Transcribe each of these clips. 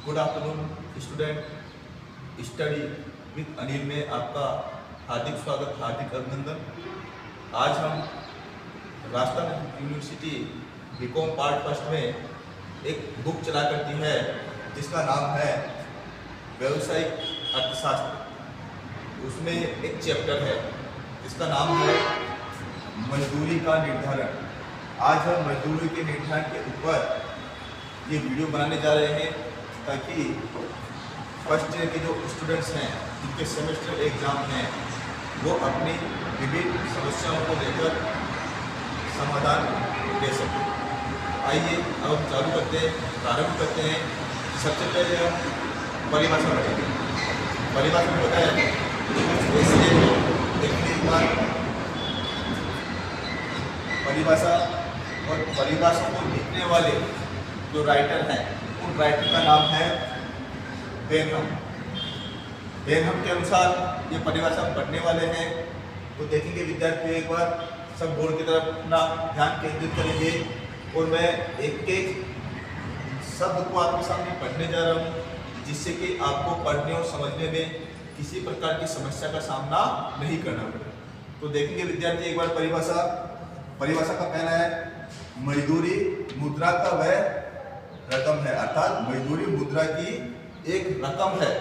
Good afternoon student. Study with Anil में आपका हार्दिक स्वागत, हार्दिक अभिनंदन। आज हम Rajasthan university BCom part first में एक बुक चला करती है जिसका नाम है व्यावसायिक अर्थशास्त्र। उसमें एक चैप्टर है जिसका नाम है मजदूरी का निर्धारण। आज हम मजदूरी के निर्धारण के ऊपर ये वीडियो बनाने जा रहे हैं ताकि फर्स्ट ईयर के जो स्टूडेंट्स हैं जिनके सेमेस्टर एग्जाम हैं वो अपनी विभिन्न समस्याओं को लेकर समाधान दे सकें। आइए अब हम चालू करते हैं, प्रारंभ करते हैं। सबसे पहले हम परिभाषा बताएंगे। परिभाषा में बताया एक बार परिभाषा और परिभाषा को लिखने वाले जो राइटर हैं उन राइटर का नाम है बेनहम। बेनहम के अनुसार ये परिभाषा पढ़ने वाले हैं तो देखेंगे विद्यार्थी एक बार सब बोर्ड की तरफ अपना ध्यान केंद्रित करेंगे और मैं एक एक शब्द को आपके सामने पढ़ने जा रहा हूँ जिससे कि आपको पढ़ने और समझने में किसी प्रकार की समस्या का सामना नहीं करना पड़े। तो देखेंगे विद्यार्थी एक बार परिभाषा का कहना है मजदूरी मुद्रा का वह रकम है, अर्थात मजदूरी मुद्रा की एक रकम है,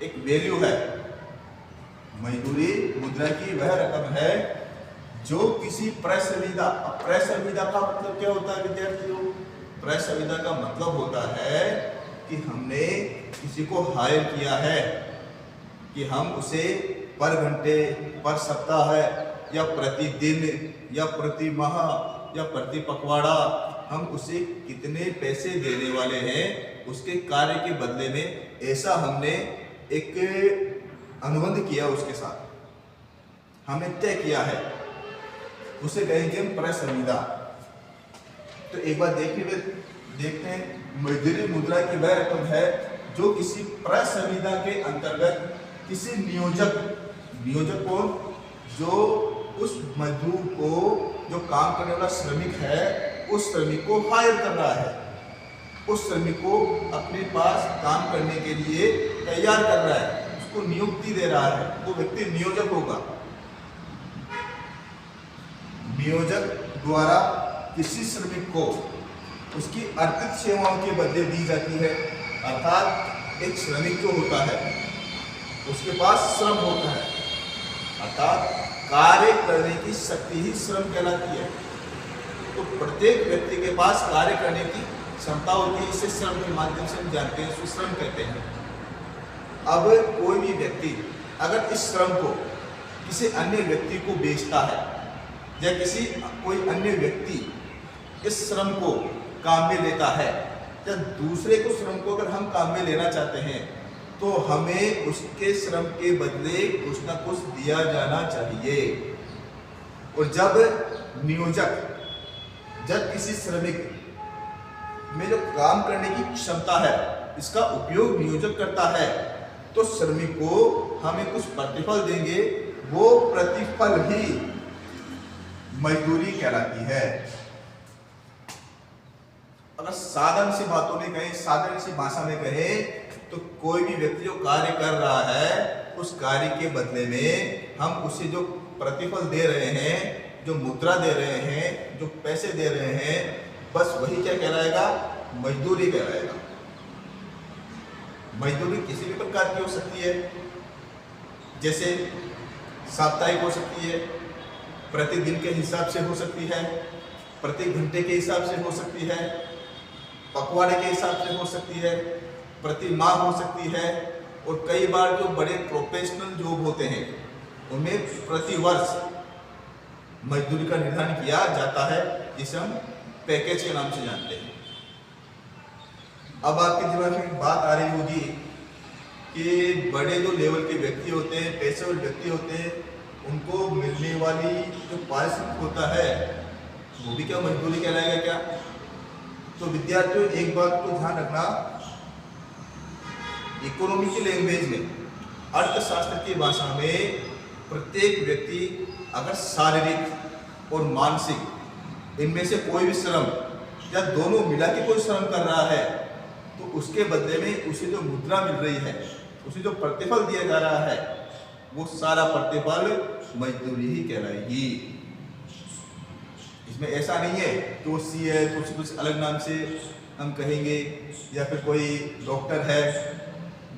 एक वैल्यू है। मजदूरी मुद्रा की वह रकम है जो किसी क्रय संविदा का मतलब क्या होता है विद्यार्थियों? क्रय संविदा का मतलब होता है कि हमने किसी को हायर किया है कि हम उसे पर घंटे, पर सप्ताह या प्रतिदिन या प्रति माह या प्रति पखवाड़ा हम उसे कितने पैसे देने वाले हैं, उसके कार्य के बदले में ऐसा हमने एक अनुबंध किया, उसके साथ हमने तय किया है, उसे कहेंगे हम क्रय संविदा। तो एक बार देखते हैं मजदूरी मुद्रा की वह रकम है जो किसी क्रय संविदा के अंतर्गत किसी नियोजक को जो उस मजदूर को जो काम करने वाला श्रमिक है उस श्रमिक को हायर कर रहा है, उस श्रमिक को अपने पास काम करने के लिए तैयार कर रहा है, उसको नियुक्ति दे रहा है। वो व्यक्ति नियोजक होगा। नियोजक द्वारा किसी श्रमिक को उसकी आर्थिक सेवाओं के बदले दी जाती है। अर्थात एक श्रमिक जो होता है उसके पास श्रम होता है, अर्थात कार्य करने की शक्ति ही श्रम कहलाती है। तो प्रत्येक व्यक्ति के पास कार्य करने की क्षमता होती है, इसे श्रम के माध्यम से हम जानते हैं, इसको श्रम कहते हैं। अब कोई भी व्यक्ति अगर इस श्रम को किसी अन्य व्यक्ति को बेचता है या कोई अन्य व्यक्ति इस श्रम को काम में लेता है या दूसरे को श्रम को अगर हम काम में लेना चाहते हैं तो हमें उसके श्रम के बदले कुछ ना कुछ दिया जाना चाहिए। और जब किसी श्रमिक में जो काम करने की क्षमता है इसका उपयोग नियोजक करता है तो श्रमिक को हमें कुछ प्रतिफल देंगे, वो प्रतिफल ही मजदूरी कहलाती है। अगर साधारण सी बातों में कहें, साधारण सी भाषा में कहें तो कोई भी व्यक्ति जो कार्य कर रहा है उस कार्य के बदले में हम उसे जो प्रतिफल दे रहे हैं, जो मुद्रा दे रहे हैं, जो पैसे दे रहे हैं, बस वही क्या कहलाएगा? मजदूरी कहलाएगा। मजदूरी किसी भी प्रकार की हो सकती है, जैसे साप्ताहिक हो सकती है, प्रतिदिन के हिसाब से हो सकती है, प्रति घंटे के हिसाब से हो सकती है, पखवाड़े के हिसाब से हो सकती है, प्रति माह हो सकती है, और कई बार जो बड़े प्रोफेशनल जॉब होते हैं उनमें प्रति वर्ष मजदूरी का निर्धारण किया जाता है, जिसे हम पैकेज के नाम से जानते हैं। अब आपके दिमाग में बात आ रही होगी कि बड़े जो लेवल के व्यक्ति होते हैं, पेशेवर व्यक्ति होते हैं, उनको मिलने वाली जो पारिश्रमिक होता है वो भी क्या मजदूरी कहलाएगा क्या? तो विद्यार्थियों एक बात को ध्यान रखना, इकोनॉमी की लैंग्वेज में, अर्थशास्त्र की भाषा में प्रत्येक व्यक्ति अगर शारीरिक और मानसिक इनमें से कोई भी श्रम या दोनों मिला के कोई श्रम कर रहा है तो उसके बदले में उसे जो मुद्रा मिल रही है, उसे जो प्रतिफल दिया जा रहा है, वो सारा प्रतिफल मजदूरी ही कहलाएगी। इसमें ऐसा नहीं है कि वो सी है तो उसे कुछ अलग नाम से हम कहेंगे, या फिर कोई डॉक्टर है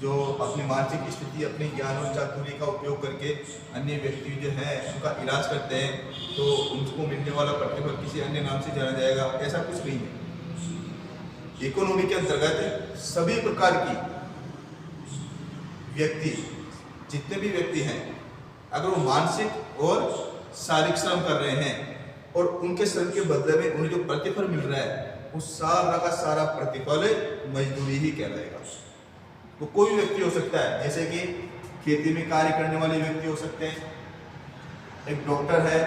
जो अपनी मानसिक स्थिति, अपने ज्ञान और चातुर्य का उपयोग करके अन्य व्यक्ति जो हैं उनका इलाज करते हैं, तो उनको मिलने वाला प्रतिफल किसी अन्य नाम से जाना जाएगा, ऐसा कुछ नहीं है। इकोनॉमी के अंतर्गत सभी प्रकार की व्यक्ति, जितने भी व्यक्ति हैं, अगर वो मानसिक और शारीरिक श्रम कर रहे हैं और उनके श्रम के बदले में उन्हें जो प्रतिफल मिल रहा है, वो सारा का सारा प्रतिफल मजदूरी ही कहलाएगा। वो कोई व्यक्ति हो सकता है, जैसे कि खेती में कार्य करने वाले व्यक्ति हो सकते हैं। एक डॉक्टर है,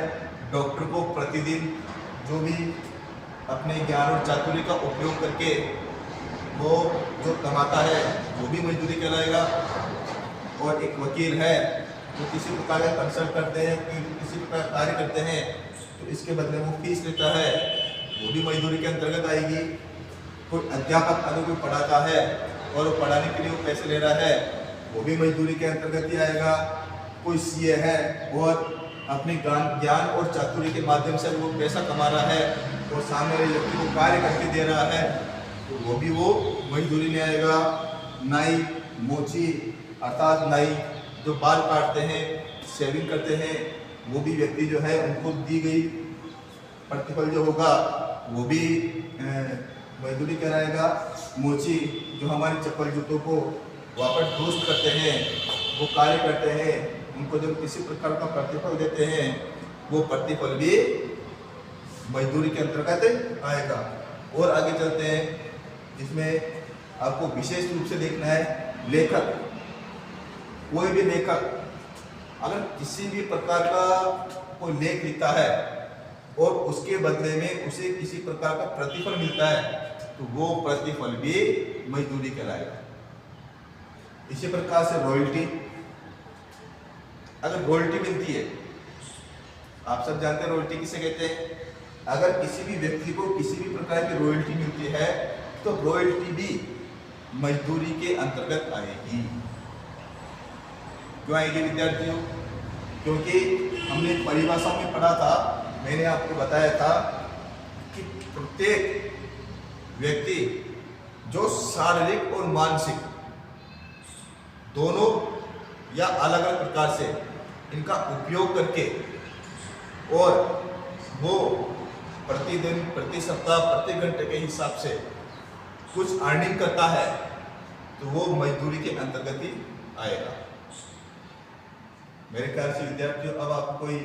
डॉक्टर को प्रतिदिन जो भी अपने ज्ञान और चातुर्य का उपयोग करके वो जो कमाता है वो भी मजदूरी कहलाएगा। और एक वकील है, जो किसी प्रकार का कंसल्ट करते हैं, किसी प्रकार कार्य करते हैं, तो इसके बदले वो फीस लेता है, वो भी मजदूरी के अंतर्गत आएगी। कोई अध्यापक अगर कोई पढ़ाता है और वो पढ़ाने के लिए वो पैसे ले रहा है, वो भी मजदूरी के अंतर्गत ही आएगा। कोई सीए है और अपने ज्ञान और चातुर्य के माध्यम से वो पैसा कमा रहा है और सामने वाले व्यक्ति को कार्य करके दे रहा है, तो वो भी वो मजदूरी में आएगा। नाई, मोची अर्थात नाई जो बाल काटते हैं, शेविंग करते हैं, वो भी व्यक्ति जो है उनको दी गई प्रतिफल जो होगा वो भी मजदूरी कराएगा। मोची जो हमारी चप्पल जूतों को वापस दुरुस्त करते हैं, वो कार्य करते हैं, उनको जब किसी प्रकार का प्रतिफल देते हैं, वो प्रतिफल भी मजदूरी के अंतर्गत आएगा। और आगे चलते हैं, जिसमें आपको विशेष रूप से देखना है लेखक। कोई भी लेखक अगर किसी भी प्रकार का कोई लेख लिखता है और उसके बदले में उसे किसी प्रकार का प्रतिफल मिलता है, तो वो प्रतिफल भी मजदूरी कहलाएगा। इसी प्रकार से रॉयल्टी, अगर रॉयल्टी मिलती है, आप सब जानते हैं रॉयल्टी किसे कहते हैं। अगर किसी भी व्यक्ति को किसी भी प्रकार की रॉयल्टी मिलती है, तो रॉयल्टी भी मजदूरी के अंतर्गत आएगी। क्यों आएगी विद्यार्थियों? क्योंकि हमने परिभाषा में पढ़ा था, मैंने आपको बताया था कि प्रत्येक व्यक्ति जो शारीरिक और मानसिक दोनों या अलग अलग प्रकार से इनका उपयोग करके और वो प्रतिदिन, प्रति सप्ताह, प्रति घंटे के हिसाब से कुछ अर्निंग करता है, तो वो मजदूरी के अंतर्गत ही आएगा। मेरे ख्याल से विद्यार्थियों अब आपको कोई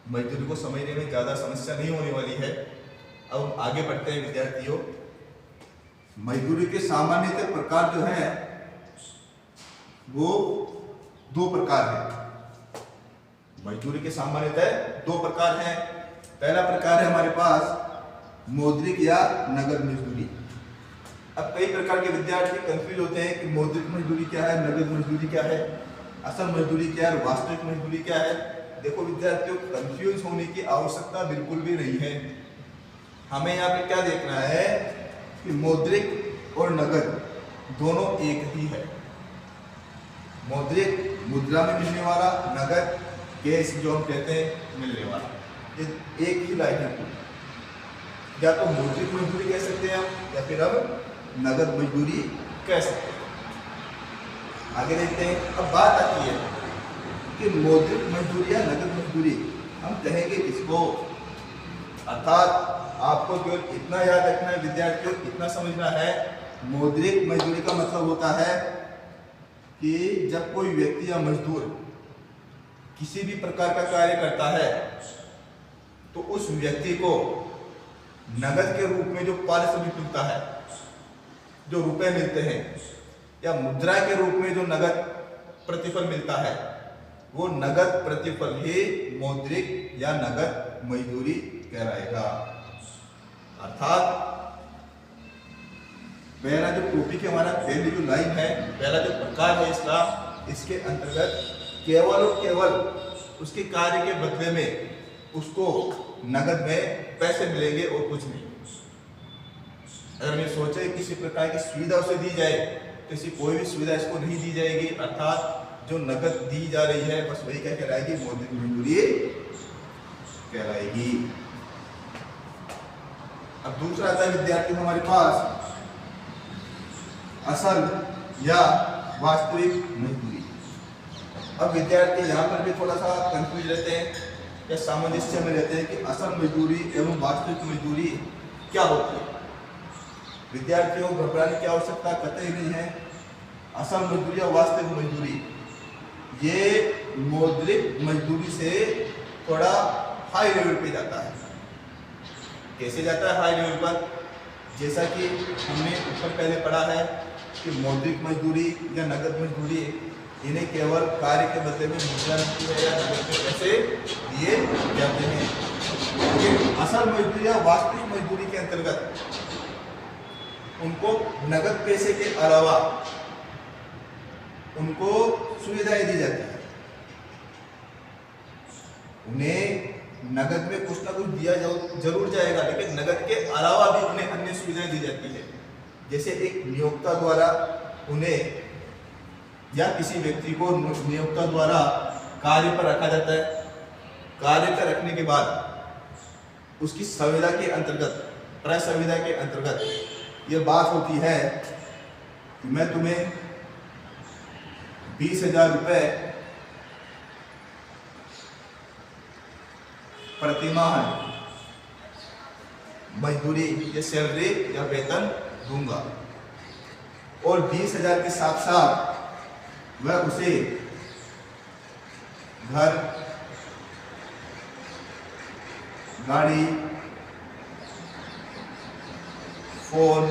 मजदूरी को समझने में ज़्यादा समस्या नहीं होने वाली है। अब हम आगे बढ़ते हैं विद्यार्थियों। मजदूरी के सामान्यतः प्रकार जो है वो दो प्रकार है। मजदूरी के सामान्यतः दो प्रकार हैं। पहला प्रकार है हमारे पास मौद्रिक या नगद मजदूरी। अब कई प्रकार के विद्यार्थी कंफ्यूज होते हैं कि मौद्रिक मजदूरी क्या है, नगद मजदूरी क्या है, असल मजदूरी क्या है, वास्तविक मजदूरी क्या है। देखो विद्यार्थियों, कंफ्यूज होने की आवश्यकता बिल्कुल भी नहीं है। हमें यहाँ पे क्या देखना है कि मौद्रिक और नगद दोनों एक ही है। मौद्रिक मुद्रा में मिलने वाला, नगद कैश जो हम कहते हैं मिलने वाला, ये एक ही लाइन है। या तो मौद्रिक मजदूरी कह सकते हैं हम, या फिर अब नगद मजदूरी कह सकते हैं। आगे देखते हैं। अब बात आती है कि मौद्रिक मजदूरी या नगद मजदूरी हम कहेंगे किसको। अर्थात आपको केवल इतना याद रखना है विद्यार्थियों, इतना समझना है, मौद्रिक मजदूरी का मतलब होता है कि जब कोई व्यक्ति या मजदूर किसी भी प्रकार का कार्य करता है, तो उस व्यक्ति को नगद के रूप में जो पारिश्रमिक मिलता है, जो रुपए मिलते हैं, या मुद्रा के रूप में जो नगद प्रतिफल मिलता है, वो नगद प्रतिफल ही मौद्रिक या नगद मजदूरी कहलाएगा। अर्थात पहला जो टॉपिक है हमारा, पहली जो लाइन है, पहला जो प्रकार है इसका, इसके अंतर्गत केवल और केवल उसके कार्य के बदले में उसको नगद में पैसे मिलेंगे और कुछ नहीं। अगर ये सोचे किसी प्रकार की सुविधा उसे दी जाए तो ऐसी कोई भी सुविधा इसको नहीं दी जाएगी, अर्थात जो नगद दी जा रही है बस वही क्या कहलाएगी, मौद्रिक मजदूरी कहलाएगी। अब दूसरा आता है विद्यार्थी हमारे पास असल या वास्तविक मजदूरी। अब विद्यार्थी यहाँ पर भी थोड़ा सा कंफ्यूज रहते हैं या सामंजस्य में रहते हैं कि असल मजदूरी एवं वास्तविक मजदूरी क्या होती है। विद्यार्थियों को घबराने की आवश्यकता कतई नहीं है। असल मजदूरी और वास्तविक मजदूरी ये मौद्रिक मजदूरी से थोड़ा हाई लेवल पे जाता है। कैसे जाता है हाई लेवल पर? जैसा कि हमने ऊपर पहले पढ़ा है कि मौद्रिक मजदूरी या नगद मजदूरी इन्हें केवल कार्य के बदले में मुद्रा मिलती है या नगद में पैसे दिए जाते हैं। लेकिन असल मजदूरी या वास्तविक मजदूरी के अंतर्गत उनको नगद पैसे के अलावा उनको सुविधाएं दी जाती है। उन्हें नगद में कुछ ना कुछ दिया जरूर जाएगा, लेकिन नगद के अलावा भी उन्हें अन्य सुविधाएं दी जाती है। जैसे एक नियोक्ता द्वारा उन्हें या किसी व्यक्ति को नियोक्ता द्वारा कार्य पर रखा जाता है। कार्य पर रखने के बाद उसकी संविदा के अंतर्गत, प्रसंविदा के अंतर्गत ये बात होती है कि मैं तुम्हें 20,000 रुपये प्रतिमाह मजदूरी या सैलरी या वेतन दूंगा, और 20,000 के साथ साथ वह उसे घर, गाड़ी, फोन,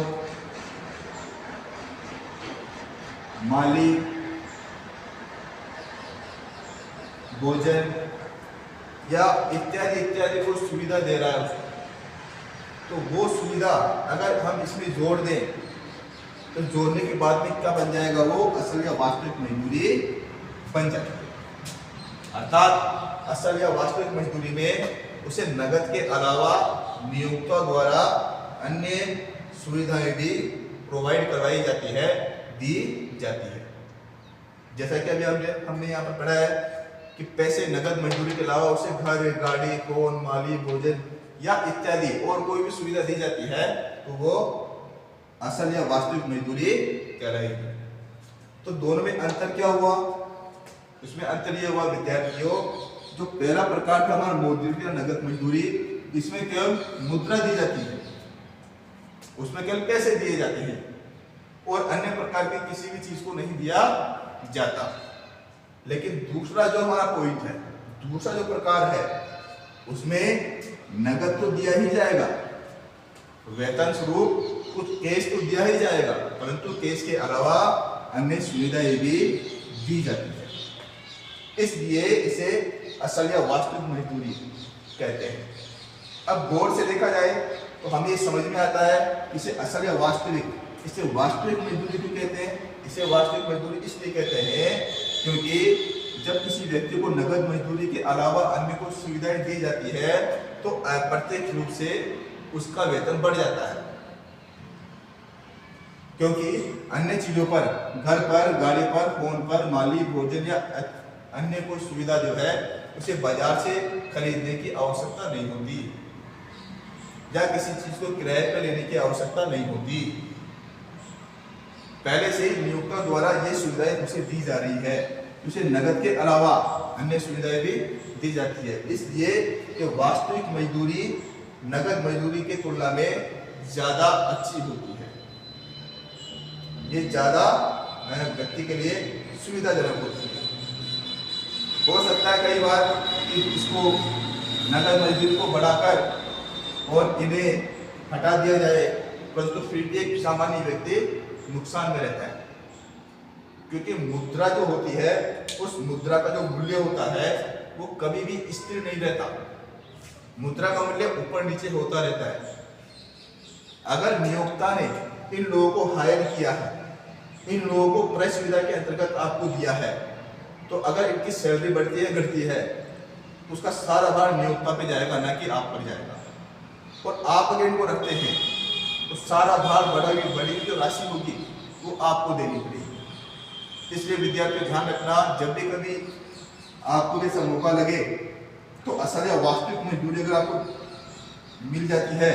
माली, भोजन या इत्यादि इत्यादि को सुविधा दे रहा है उसको। तो वो सुविधा अगर हम इसमें जोड़ दें तो जोड़ने के बाद में क्या बन जाएगा, वो असल या वास्तविक मजदूरी बन जाएगी। अर्थात असल या वास्तविक मजदूरी में उसे नगद के अलावा नियोक्ता द्वारा अन्य सुविधाएं भी प्रोवाइड करवाई जाती है, दी जाती है। जैसा कि अभी हमने यहाँ पर पढ़ा है कि पैसे नगद मजदूरी के अलावा उसे घर, गाड़ी, फोन, माली, भोजन या इत्यादि और कोई भी सुविधा दी जाती है तो वो असल या वास्तविक मजदूरी कहलाएगी। तो दोनों में अंतर क्या हुआ? इसमें अंतर ये हुआ विद्यार्थियों, जो पहला प्रकार था हमारा मौद्रिक या नगद मजदूरी, इसमें केवल मुद्रा दी जाती है, उसमें केवल पैसे दिए जाते हैं और अन्य प्रकार की किसी भी चीज को नहीं दिया जाता। लेकिन दूसरा जो हमारा पॉइंट है, दूसरा जो प्रकार है, उसमें नगद तो दिया ही जाएगा, वेतन स्वरूप कुछ कैश तो दिया ही जाएगा, परंतु कैश के अलावा अन्य सुविधाएं भी दी जाती है। इसलिए इसे असल या वास्तविक मजदूरी कहते हैं। अब गौर से देखा जाए तो हमें ये समझ में आता है इसे असल या वास्तविक, इसे वास्तविक मजदूरी क्यों कहते हैं? इसे वास्तविक मजदूरी इसलिए कहते हैं क्योंकि जब किसी व्यक्ति को नगद मजदूरी के अलावा अन्य कुछ सुविधाएं दी जाती है तो अप्रत्यक्ष रूप से उसका वेतन बढ़ जाता है, क्योंकि अन्य चीजों पर, घर पर, गाड़ी पर, फोन पर, माली, भोजन या अन्य कोई सुविधा जो है उसे बाजार से खरीदने की आवश्यकता नहीं होती या किसी चीज को किराए पर लेने की आवश्यकता नहीं होती। पहले से ही नियोक्ता द्वारा ये सुविधाएं उसे दी जा रही है, उसे नगद के अलावा अन्य सुविधाएं भी दी जाती है। इसलिए कि वास्तविक मजदूरी नगद मजदूरी की तुलना में ज्यादा अच्छी होती है, ये ज्यादा व्यक्ति के लिए सुविधाजनक होती है। हो सकता है कई बार कि इसको नगद मजदूरी को बढ़ाकर और इन्हें हटा दिया जाए, परंतु फिर भी एक सामान्य व्यक्ति नुकसान में रहता है, क्योंकि मुद्रा जो होती है उस मुद्रा का जो मूल्य होता है वो कभी भी स्थिर नहीं रहता, मुद्रा का मूल्य ऊपर नीचे होता रहता है। अगर नियोक्ता ने इन लोगों को हायर किया है, इन लोगों को क्रय सुविधा के अंतर्गत आपको दिया है, तो अगर इनकी सैलरी बढ़ती है घटती है तो उसका सारा भार नियोक्ता पे जाएगा, ना कि आप पर जाएगा। और आप अगर इनको रखते हैं तो सारा भार बड़ी जो राशि होगी वो आपको देनी पड़ेगी। इसलिए विद्यार्थियों ध्यान रखना, जब भी कभी आपको जैसा मौका लगे तो असल या वास्तविक मजदूरी अगर आपको मिल जाती है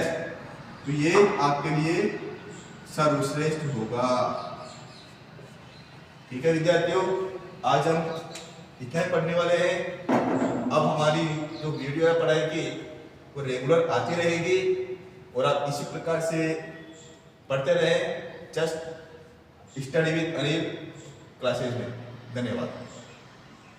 तो ये आपके लिए सर्वश्रेष्ठ होगा। ठीक है विद्यार्थियों, आज हम इतना ही पढ़ने वाले हैं। अब हमारी जो वीडियो है पढ़ाई की वो रेगुलर आती रहेगी और आप इसी प्रकार से पढ़ते रहें just study with Anil classes में। धन्यवाद।